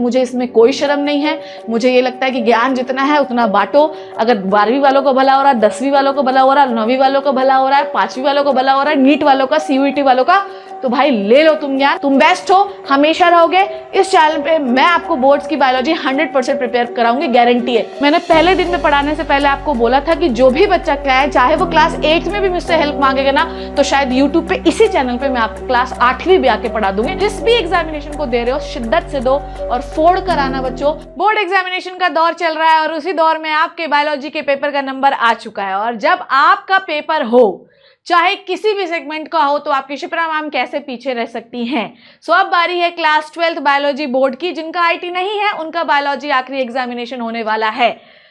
मुझे इसमें कोई शर्म नहीं है। मुझे ये लगता है कि ज्ञान जितना है उतना बांटो। अगर 12वीं वालों को भला हो रहा है, 10वीं वालों को भला हो रहा है, 9वीं वालों को भला हो रहा है, 5वीं वालों को भला हो रहा है, नीट वालों का, CUET वालों का, तो भाई ले लो तुम ज्ञान। तुम बेस्ट हो, हमेशा रहोगे। इस चैनल पे मैं आपको बोर्ड्स की बायोलॉजी 100% प्रिपेयर कराऊंगी, गारंटी है। मैंने पहले दिन में पढ़ाने से पहले आपको बोला था कि जो भी बच्चा क्या है, चाहे वो क्लास 8 में भी मुझसे हेल्प मांगेगा ना, तो शायद यूट्यूब पे इसी चैनल पे मैं आपको क्लास 8वीं भी आके पढ़ा दूंगी। जिस भी एग्जामिनेशन को दे रहे हो शिद्दत से दो और फोड़ कर आना बच्चों। बोर्ड एग्जामिनेशन का दौर चल रहा है और उसी दौर में आपके बायोलॉजी के पेपर का नंबर आ चुका है। और जब आपका पेपर हो, चाहे किसी भी सेगमेंट का हो, तो आपकी शिप्रा मैम कैसे पीछे रह सकती हैं। सो अब बारी है क्लास 12th बायोलॉजी बोर्ड की। जिनका IT नहीं है उनका बायोलॉजी आखिरी एग्जामिनेशन होने वाला है।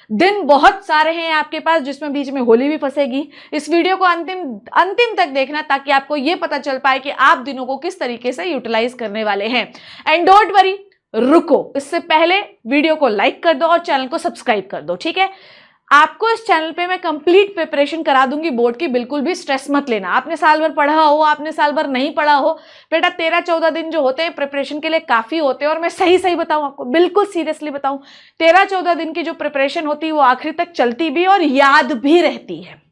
दिन बहुत सारे हैं आपके पास, जिसमें बीच में होली भी फंसेगी। इस वीडियो को अंतिम तक देखना ताकि आपको यह पता चल पाए कि आप दिनों को किस तरीके से यूटिलाइज करने वाले हैं। एंड डोंट वरी, रुको, इससे पहले वीडियो को लाइक कर दो और चैनल को सब्सक्राइब कर दो, ठीक है। आपको इस चैनल पे मैं कंप्लीट प्रिपरेशन करा दूंगी बोर्ड की, बिल्कुल भी स्ट्रेस मत लेना। आपने साल भर पढ़ा हो, आपने साल भर नहीं पढ़ा हो, बेटा 13-14 दिन जो होते हैं प्रिपरेशन के लिए काफी होते हैं। और मैं सही बताऊं आपको, बिल्कुल सीरियसली बताऊं, 13-14 दिन की जो प्रिपरेशन होती है वो आखिरी तक चलती भी और याद भी रहती है।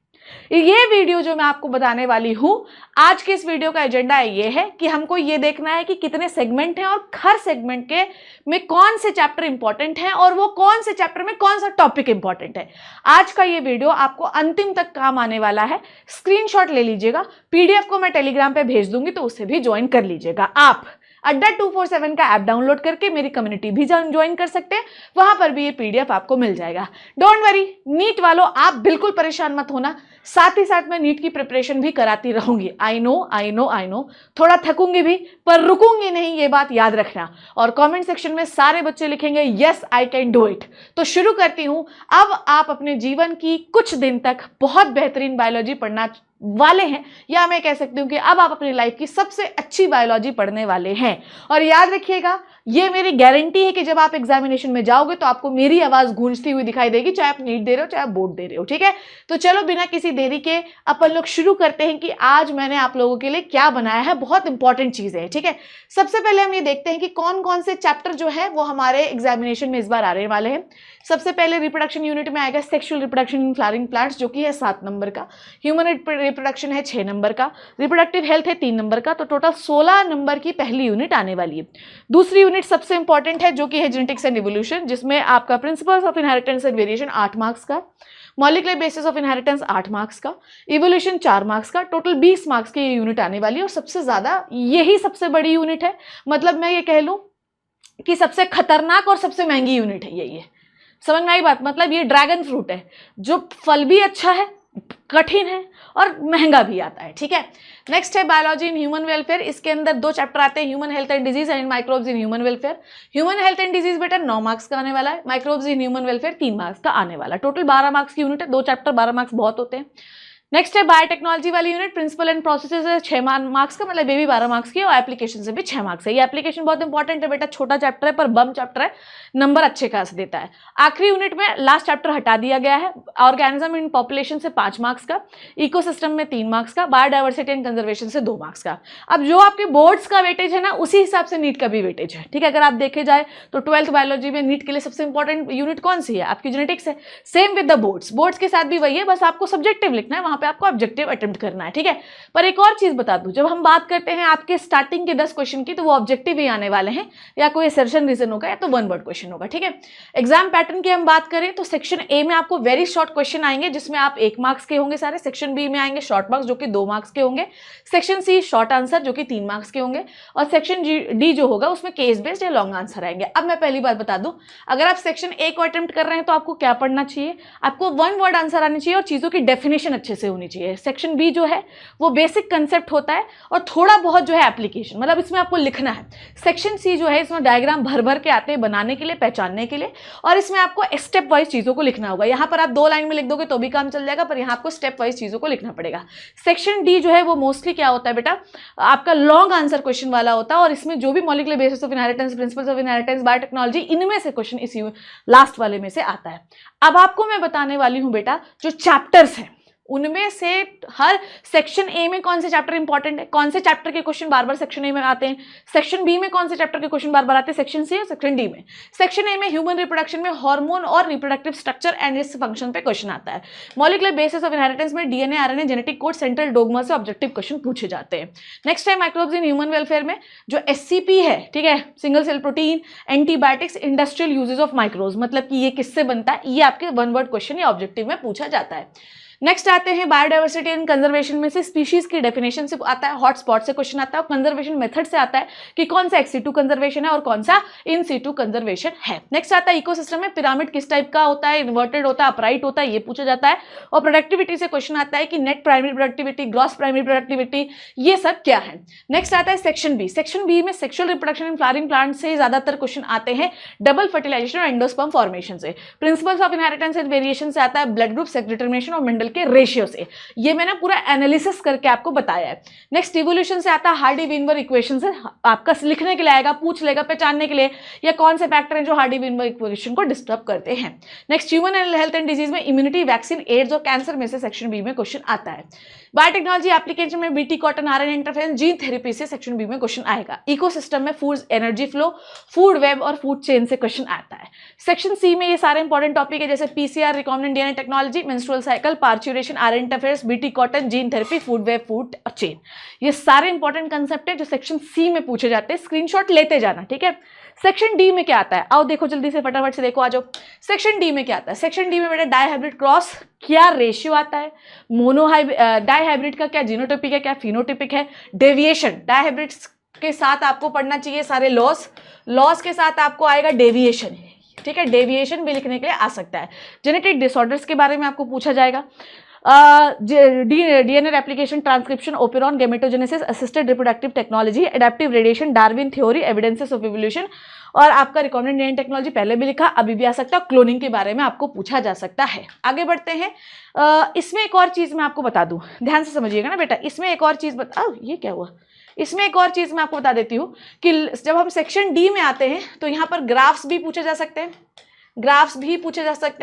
ये वीडियो जो मैं आपको बताने वाली हूं, आज के इस वीडियो का एजेंडा ये है कि हमको ये देखना है कि कितने सेगमेंट हैं और हर सेगमेंट के में कौन से चैप्टर इंपॉर्टेंट हैं और वो कौन से चैप्टर में कौन सा टॉपिक इंपॉर्टेंट है। आज का ये वीडियो आपको अंतिम तक काम आने वाला है। स्क्रीनशॉट ले लीजिएगा, PDF को मैं टेलीग्राम पे भेज दूंगी, तो उससे भी ज्वाइन कर लीजिएगा। आप अड्डा 247 का ऐप डाउनलोड करके मेरी कम्युनिटी भी ज्वाइन कर सकते हैं, वहां पर भी ये PDF आपको मिल जाएगा। डोंट वरी, नीट वालों आप बिल्कुल परेशान मत होना, साथ ही साथ मैं नीट की प्रिपरेशन भी कराती रहूंगी। आई नो थोड़ा थकूंगी भी, पर रुकूंगी नहीं, ये बात याद रखना। और कमेंट सेक्शन में सारे बच्चे लिखेंगे yes I can do it. तो शुरू करती हूं। अब आप अपने जीवन की कुछ दिन तक बहुत बेहतरीन बायोलॉजी पढ़ना वाले हैं, या मैं कह सकती हूं कि अब आप अपनी लाइफ की सबसे अच्छी बायोलॉजी पढ़ने वाले हैं। और याद रखिएगा, ये मेरी गारंटी है कि जब आप एग्जामिनेशन में जाओगे तो आपको मेरी आवाज गूंजती हुई दिखाई देगी, चाहे आप नीट दे रहे हो चाहे आप बोर्ड दे रहे हो, ठीक है। तो चलो बिना किसी देरी के अपन लोग शुरू करते हैं कि आज मैंने आप लोगों के लिए क्या बनाया है। बहुत इंपॉर्टेंट चीजें हैं, ठीक है। सबसे पहले हम ये देखते हैं कि कौन कौन से चैप्टर जो है वो हमारे एग्जामिनेशन में इस बार आने वाले हैं। सबसे पहले रिप्रोडक्शन यूनिट में आएगा sexual reproduction in flowering plants, जो कि है 7 नंबर का। ह्यूमन रिप्रोडक्शन है 6 नंबर का। रिप्रोडक्टिव हेल्थ है 3 नंबर का। तो टोटल 16 नंबर की पहली यूनिट आने वाली है। दूसरी यूनिट सबसे इंपॉर्टेंट है, जो कि है जेनेटिक्स एंड इवोल्यूशन, जिसमें आपका principles of inheritance and variation 8 marks का, molecular basis of inheritance 8 marks का, इवोल्यूशन 4 मार्क्स का। टोटल 20 मार्क्स की ये यूनिट आने वाली है। और सबसे ज्यादा यही सबसे बड़ी यूनिट है, मतलब मैं ये कह लूं कि सबसे खतरनाक और सबसे महंगी यूनिट है यही है। समझ में आई बात? मतलब ये ड्रैगन फ्रूट है, जो फल भी अच्छा है, कठिन है और महंगा भी आता है, ठीक है। नेक्स्ट है बायोलॉजी इन ह्यूमन वेलफेयर। इसके अंदर 2 चैप्टर आते हैं, human health and disease and microbes in human welfare. Human health and disease बेटा 9 मार्क्स का आने वाला है। Microbes in human welfare 3 marks का आने वाला है। टोटल 12 मार्क्स की यूनिट है। 2 चैप्टर 12 मार्क्स बहुत होते हैं। नेक्स्ट है बायोटेक्नोलॉजी वाली यूनिट, प्रिंसिपल एंड प्रोसेसेस है 6 मार्क्स का, मतलब ये भी 12 मार्क्स की है। और एप्लीकेशन से भी 6 मार्क्स है। ये एप्लीकेशन बहुत इंपॉर्टेंट है बेटा, छोटा चैप्टर है पर बम चैप्टर है, नंबर अच्छे खास देता है। आखिरी यूनिट में लास्ट चैप्टर हटा दिया गया है, ऑर्गेनिज्म इन पॉपुलेशन से 5 मार्क्स का, इकोसिस्टम में 3 मार्क्स का, बायोडाइवर्सिटी एंड कंजर्वेशन से 2 मार्क्स का। अब जो आपके बोर्ड्स का वेटेज है ना, उसी हिसाब से नीट का भी वेटेज है, ठीक है। अगर आप देखे जाए तो 12th बायोलॉजी में नीट के लिए सबसे इंपॉर्टेंट यूनिट कौन सी है? आपकी जेनेटिक्स है। सेम विद द बोर्ड्स के साथ भी वही है, बस आपको सब्जेक्टिव लिखना है, वहां पे आपको ऑब्जेक्टिव अटेम्प्ट करना है, ठीक है। पर एक और चीज बता दूं, जब हम बात करते हैं आपके स्टार्टिंग के 10 क्वेश्चन की, तो वो ऑब्जेक्टिव ही आने वाले हैं, या कोई असर्शन रीजन होगा या तो 1 वर्ड क्वेश्चन होगा, ठीक है। एग्जाम पैटर्न की हम बात करें तो सेक्शन ए में आपको वेरी शॉर्ट क्वेश्चन आएंगे, जिसमें आप 1 मार्क्स के होंगे सारे। सेक्शन बी में आएंगे शॉर्ट मार्क्स, जो कि 2 मार्क्स के होंगे। सेक्शन सी शॉर्ट आंसर, जो कि 3 मार्क्स के होंगे। और सेक्शन डी जो होगा उसमें केस बेस्ड या लॉन्ग आंसर आएंगे। अब मैं पहली बात बता दूं, अगर आप सेक्शन ए को अटेम्प्ट कर रहे हैं तो आपको क्या पढ़ना चाहिए? आपको 1 वर्ड आंसर आनी चाहिए और चीजों की डेफिनेशन अच्छे से होनी चाहिए। सेक्शन बी जो है वो बेसिक कंसेप्ट होता है और थोड़ा बहुत जो है एप्लीकेशन, मतलब इसमें आपको लिखना है। सेक्शन सी जो है इसमें डायग्राम भर भर के आते हैं बनाने के लिए, पहचानने के लिए, और इसमें आपको स्टेप वाइज चीजों को लिखना होगा। यहाँ पर आप 2 लाइन में लिख दोगे तो भी काम चल जाएगा, पर यहाँ आपको स्टेप वाइज चीजों को लिखना पड़ेगा। सेक्शन डी जो है वो मोस्टली क्या होता है बेटा, आपका लॉन्ग आंसर क्वेश्चन वाला होता है, और इसमें जो भी molecular basis of inheritance, principles of inheritance, biotechnology, इनमें से क्वेश्चन इसी लास्ट वाले में से आता है। अब आपको मैं बताने वाली हूं बेटा जो चैप्टर्स हैं, उनमें से हर सेक्शन ए में कौन से चैप्टर इंपॉर्टेंट है, कौन से चैप्टर के question bar bar section A में आते हैं, सेक्शन बी में कौन से चैप्टर के क्वेश्चन बार बार आते हैं, सेक्शन सी और सेक्शन डी में। सेक्शन ए में ह्यूमन रिप्रोडक्शन में हार्मोन और reproductive structure and its function पे क्वेश्चन आता है। मॉलिक्यूलर बेसिस ऑफ इनहेरिटेंस में DNA RNA genetic code central dogma से ऑब्जेक्टिव क्वेश्चन पूछे जाते हैं। नेक्स्ट है माइक्रोब्स इन ह्यूमन वेलफेयर में जो एससीपी है, ठीक है, single cell protein, antibiotics, industrial uses of microbes, मतलब कि ये किससे बनता है, ये आपके वन वर्ड क्वेश्चन या ऑब्जेक्टिव में पूछा जाता है। नेक्स्ट आते हैं बायोडाइवर्सिटी एंड कंजर्वेशन में से स्पीशीज की डेफिनेशन से आता है, हॉटस्पॉट से क्वेश्चन आता है, और कंजर्वेशन मेथड से आता है कि कौन सा एक्स-सिटू कंजर्वेशन है और कौन सा इन सीटू कंजर्वेशन है। नेक्स्ट आता है इकोसिस्टम में पिरामिड किस टाइप का होता है, इन्वर्टेड होता है, अपराइट होता है, ये पूछा जाता है। और प्रोडक्टिविटी से क्वेश्चन आता है कि net primary productivity, gross primary productivity, ये सब क्या है। नेक्स्ट आता है सेक्शन बी। सेक्शन बी में sexual reproduction in flowering plant से ज्यादातर क्वेश्चन आते हैं, डबल फर्टिलाइजेशन और एंडोस्पर्म फॉर्मेशन से। Principles of inheritance and variation से आता है, ब्लड ग्रुप, सेक्स डिटर्मिनेशन और मेंडल के रेशियो से। ये मैंने पूरा एनालिसिस करके आपको बताया है। नेक्स्ट इवोल्यूशन से आता है, हार्डी-वीनबर इक्वेशन से आपका लिखने के लिए आएगा, पूछ लेगा पहचानने के लिए, या कौन से फैक्टर हैं जो हार्डी-वीनबर इक्वेशन को डिस्टर्ब करते हैं। Next human health and disease में इम्यूनिटी, वैक्सीन, एड्स और कैंसर में से सेक्शन बी में क्वेश्चन आता है। बायोटेक्नोलॉजी एप्लीकेशन में BT cotton, RNA interference, gene therapy से सेक्शन बी में क्वेश्चन आएगा। इकोसिस्टम में food energy flow, food web और फूड चेन से क्वेश्चन आता है। सेक्शन सी में ये सारे इंपॉर्टेंट टॉपिक है जैसे PCR, recombinant DNA technology, menstrual cycle, parturition, RNA interference, BT cotton, gene therapy, food web, food chain. ये सारे इंपॉर्टेंट कंसेप्ट है जो सेक्शन सी में पूछे जाते हैं, स्क्रीनशॉट लेते जाना, ठीक है। सेक्शन डी में क्या आता है, आओ देखो जल्दी से, फटाफट से देखो, आ जाओ। सेक्शन डी में क्या आता है, सेक्शन डी में बेटा डाइहाइब्रिड क्रॉस क्या रेशियो आता है, डाइहाइब्रिड का क्या जीनोटाइपिक है, क्या फिनोटाइपिक है, डेविएशन, डाइहाइब्रिड्स के साथ आपको पढ़ना चाहिए सारे लॉस के साथ आपको आएगा डेविएशन, ठीक है, डेविएशन भी लिखने के लिए आ सकता है। जेनेटिक डिसऑर्डर्स के बारे में आपको पूछा जाएगा, DNA replication, transcription, operon, gametogenesis, assisted reproductive technology, adaptive radiation, Darwin theory, evidences of evolution, और आपका रिकॉम्बिनेंट डीएनए टेक्नोलॉजी पहले भी लिखा, अभी भी आ सकता है। क्लोनिंग के बारे में आपको पूछा जा सकता है। आगे बढ़ते हैं। इसमें एक और चीज मैं आपको बता दूं, ध्यान से समझिएगा ना बेटा, इसमें एक और चीज ये क्या हुआ, इसमें एक और चीज मैं आपको बता देती हूँ कि जब हम सेक्शन डी में आते हैं तो यहाँ पर ग्राफ्स भी पूछे जा सकते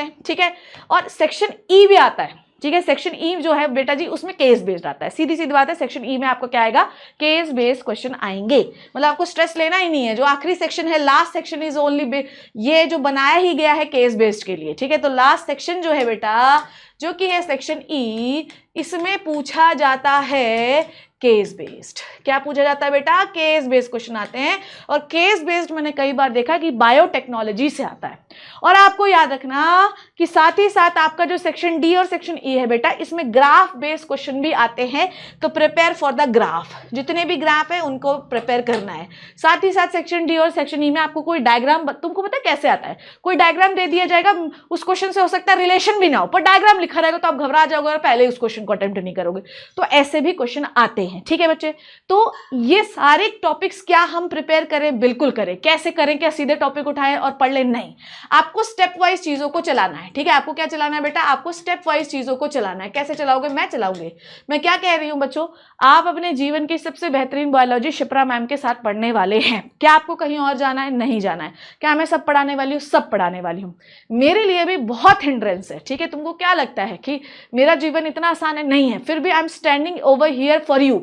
हैं, ठीक है। और सेक्शन ई भी आता है, ठीक है। सेक्शन ई जो है बेटा जी उसमें केस बेस्ड आता है, सीधी सीधी बात है। सेक्शन ई में आपको क्या आएगा, केस बेस्ड क्वेश्चन आएंगे, मतलब आपको स्ट्रेस लेना ही नहीं है। जो आखिरी सेक्शन है, लास्ट सेक्शन इज ओनली, ये जो बनाया ही गया है केस बेस्ड के लिए, ठीक है। तो लास्ट सेक्शन जो है बेटा, जो कि है सेक्शन ई, इसमें पूछा जाता है केस बेस्ड। क्या पूछा जाता है बेटा, केस बेस्ड क्वेश्चन आते हैं। और केस बेस्ड मैंने कई बार देखा कि बायोटेक्नोलॉजी से आता है। और आपको याद रखना कि साथ ही साथ आपका जो सेक्शन डी और सेक्शन ई है बेटा, इसमें ग्राफ बेस्ड क्वेश्चन भी आते हैं। तो प्रिपेयर फॉर द ग्राफ, जितने भी ग्राफ है उनको प्रिपेयर करना है। साथ ही साथ सेक्शन डी और सेक्शन ई में आपको कोई डायग्राम, तुमको पता है कैसे आता है, कोई डायग्राम दे दिया जाएगा, उस क्वेश्चन से हो सकता है रिलेशन भी ना हो, पर डायग्राम लिखा रहेगा तो आप घबरा जाओगे और पहले उस क्वेश्चन को अटेम्प्ट नहीं करोगे। तो ऐसे भी क्वेश्चन आते हैं, ठीक है बच्चे। तो ये सारे टॉपिक्स क्या हम प्रिपेयर करें, बिल्कुल करें। कैसे करें, क्या सीधे टॉपिक उठाएं और पढ़ लें, नहीं, आपको स्टेप वाइज चीजों को चलाना है, ठीक है। आपको क्या चलाना है बेटा, आपको स्टेप वाइज चीजों को चलाना है। कैसे चलाओगे, मैं चलाऊंगी। मैं क्या कह रही हूं बच्चों, आप अपने जीवन की सबसे बेहतरीन बायोलॉजी शिप्रा मैम के साथ पढ़ने वाले हैं। क्या आपको कहीं और जाना है, नहीं जाना है। क्या मैं सब पढ़ाने वाली हूँ, सब पढ़ाने वाली हूँ। मेरे लिए भी बहुत हिंड्रेंस है, ठीक है। तुमको क्या लगता है कि मेरा जीवन इतना आसान है, नहीं है, फिर भी I am standing over here for you,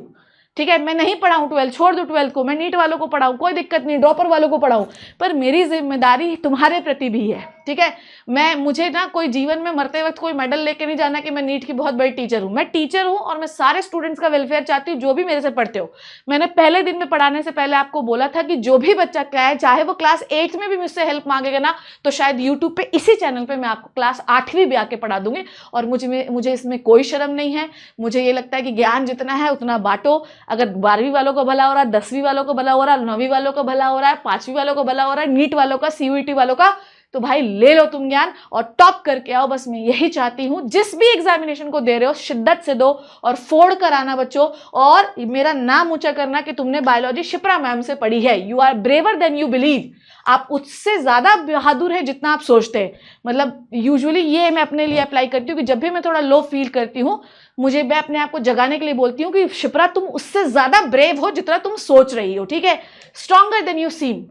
ठीक है। मैं नहीं पढ़ाऊँ 12, छोड़ दो 12 को, मैं नीट वालों को पढ़ाऊँ, कोई दिक्कत नहीं, ड्रॉपर वालों को पढ़ाऊँ, पर मेरी जिम्मेदारी तुम्हारे प्रति भी है, ठीक है। मुझे ना कोई जीवन में मरते वक्त कोई मेडल लेके नहीं जाना कि मैं नीट की बहुत बड़ी टीचर हूँ। मैं टीचर हूँ और मैं सारे स्टूडेंट्स का वेलफेयर चाहती हूँ जो भी मेरे से पढ़ते हो। मैंने पहले दिन में पढ़ाने से पहले आपको बोला था कि जो भी बच्चा क्या है, चाहे वो क्लास 8 में भी मुझसे हेल्प मांगेगा ना, तो शायद यूट्यूब पे इसी चैनल पे मैं आपको क्लास 8वीं भी आके पढ़ा दूंगी। और मुझे इसमें कोई शर्म नहीं है। मुझे ये लगता है कि ज्ञान जितना है उतना बांटो। अगर 12वीं वालों को भला हो रहा है, 10वीं वालों को भला हो रहा है, 9वीं वालों को भला हो रहा है, 5वीं वालों को भला हो रहा है, नीट वालों का, सीयूईटी वालों का, तो भाई ले लो तुम ज्ञान और टॉप करके आओ। बस मैं यही चाहती हूँ। जिस भी एग्जामिनेशन को दे रहे हो शिद्दत से दो और फोड़ कर आना बच्चों। और मेरा नाम ऊंचा करना कि तुमने बायोलॉजी शिप्रा मैम से पढ़ी है। You are braver than you believe. आप उससे ज्यादा बहादुर है जितना आप सोचते हैं। मतलब यूजुअली ये मैं अपने लिए अप्लाई करती हूँ कि जब भी मैं थोड़ा लो फील करती हूँ, मैं अपने आप को जगाने के लिए बोलती हूँ कि शिप्रा तुम उससे ज्यादा ब्रेव हो जितना तुम सोच रही हो, ठीक है। Stronger than you seem,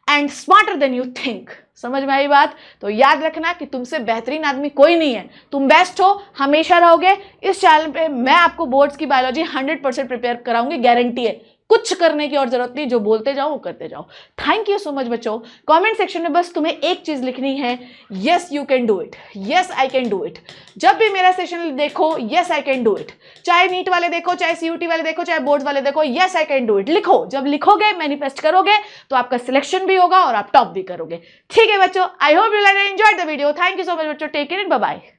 and smarter than you think. समझ में आई बात? तो याद रखना कि तुमसे बेहतरीन आदमी कोई नहीं है, तुम बेस्ट हो, हमेशा रहोगे। इस चैनल पे मैं आपको बोर्ड्स की बायोलॉजी 100% प्रिपेयर कराऊंगी, गारंटी है। कुछ करने की और जरूरत नहीं, जो बोलते जाओ वो करते जाओ। थैंक यू सो मच बच्चों। कमेंट सेक्शन में बस तुम्हें एक चीज लिखनी है, yes you can do it, yes I can do it. जब भी मेरा सेशन देखो, yes I can do it, चाहे नीट वाले देखो, चाहे सीयूटी वाले देखो, चाहे बोर्ड वाले देखो, yes I can do it लिखो। जब लिखोगे, मैनिफेस्ट करोगे, तो आपका सिलेक्शन भी होगा और आप टॉप भी करोगे। ठीक है बच्चों, I hope you like enjoyed the video. Thank you so much बच्चों, take care and bye bye.